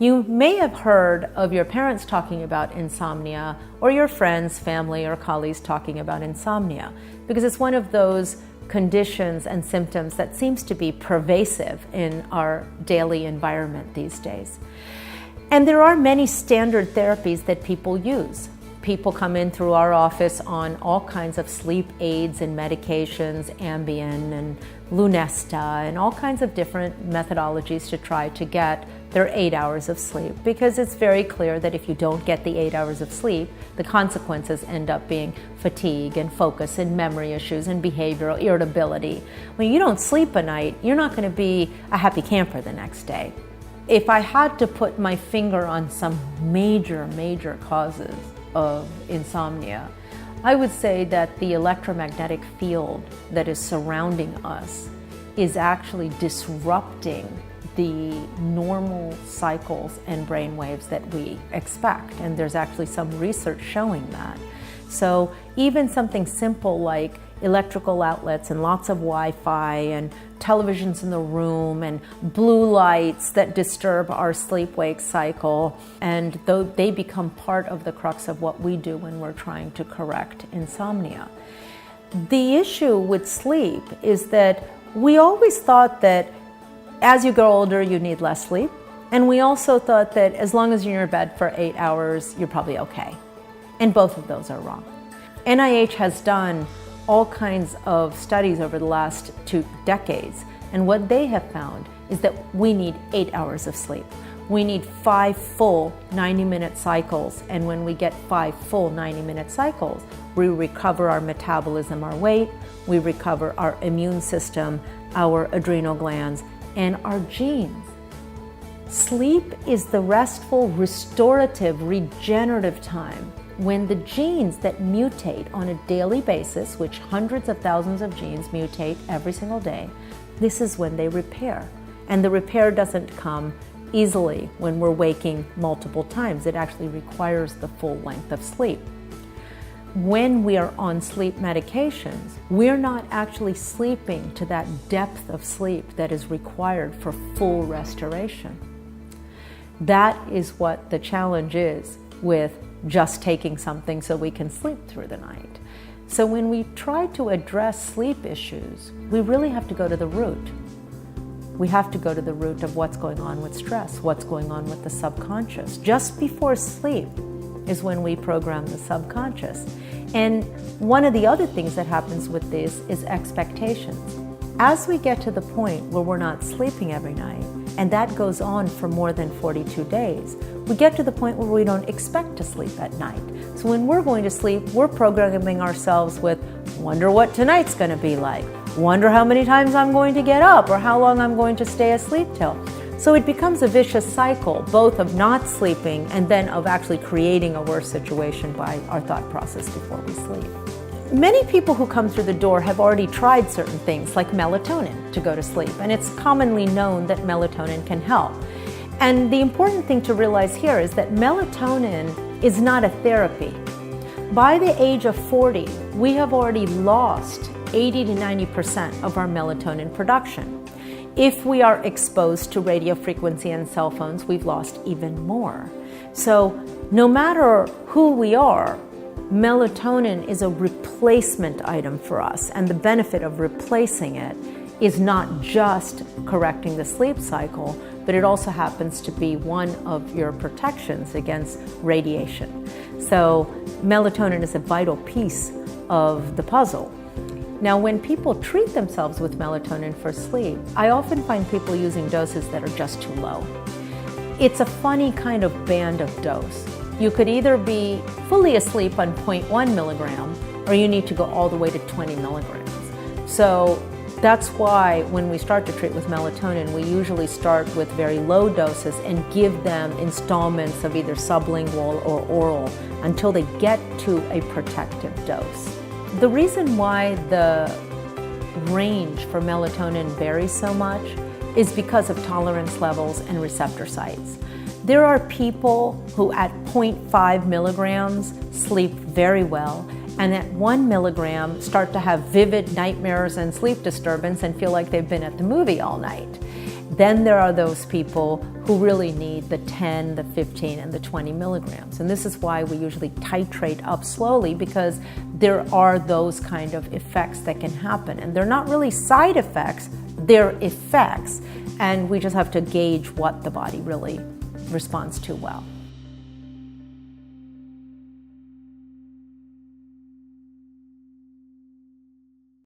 You may have heard of your parents talking about insomnia, or your friends, family, or colleagues talking about insomnia, because it's one of those conditions and symptoms that seems to be pervasive in our daily environment these days. And there are many standard therapies that people use. People come in through our office on all kinds of sleep aids and medications, Ambien and Lunesta, and all kinds of different methodologies to try to get their 8 hours of sleep, because it's very clear that if you don't get the 8 hours of sleep, the consequences end up being fatigue and focus and memory issues and behavioral irritability. When you don't sleep a night, you're not going to be a happy camper the next day. If I had to put my finger on some major causes of insomnia, I would say that the electromagnetic field that is surrounding us is actually disrupting the normal cycles and brain waves that we expect. And there's actually some research showing that. So even something simple like electrical outlets and lots of Wi-Fi and televisions in the room and blue lights that disturb our sleep-wake cycle, and though they become part of the crux of what we do when we're trying to correct insomnia. The issue with sleep is that we always thought that as you grow older, you need less sleep. And we also thought that as long as you're in your bed for 8 hours, you're probably okay. And both of those are wrong. NIH has done all kinds of studies over the last 2 decades. And what they have found is that we need 8 hours of sleep. We need 5 full 90-minute cycles. And when we get 5 full 90-minute cycles, we recover our metabolism, our weight, we recover our immune system, our adrenal glands, and our genes. Sleep is the restful, restorative, regenerative time when the genes that mutate on a daily basis, which hundreds of thousands of genes mutate every single day, this is when they repair. And the repair doesn't come easily when we're waking multiple times. It actually requires the full length of sleep. When we are on sleep medications, we're not actually sleeping to that depth of sleep that is required for full restoration. That is what the challenge is with just taking something so we can sleep through the night. So when we try to address sleep issues, we really have to go to the root. We have to go to the root of what's going on with stress, what's going on with the subconscious. Just before sleep is when we program the subconscious. And one of the other things that happens with this is expectations. As we get to the point where we're not sleeping every night, and that goes on for more than 42 days, we get to the point where we don't expect to sleep at night. So when we're going to sleep, we're programming ourselves with, wonder what tonight's going to be like, wonder how many times I'm going to get up, or how long I'm going to stay asleep till. So it becomes a vicious cycle, both of not sleeping and then of actually creating a worse situation by our thought process before we sleep. Many people who come through the door have already tried certain things like melatonin to go to sleep, and it's commonly known that melatonin can help. And the important thing to realize here is that melatonin is not a therapy. By the age of 40, we have already lost 80 to 90% of our melatonin production. If we are exposed to radio frequency and cell phones, we've lost even more. So no matter who we are, melatonin is a replacement item for us, and the benefit of replacing it is not just correcting the sleep cycle, but it also happens to be one of your protections against radiation. So melatonin is a vital piece of the puzzle. Now, when people treat themselves with melatonin for sleep, I often find people using doses that are just too low. It's a funny kind of band of dose. You could either be fully asleep on 0.1 milligram, or you need to go all the way to 20 milligrams. So that's why when we start to treat with melatonin, we usually start with very low doses and give them installments of either sublingual or oral until they get to a protective dose. The reason why the range for melatonin varies so much is because of tolerance levels and receptor sites. There are people who at 0.5 milligrams sleep very well, and at 1 milligram start to have vivid nightmares and sleep disturbance and feel like they've been at the movie all night. Then there are those people who really need the 10, the 15, and the 20 milligrams. And this is why we usually titrate up slowly, because there are those kind of effects that can happen. And they're not really side effects, they're effects. And we just have to gauge what the body really responds to well.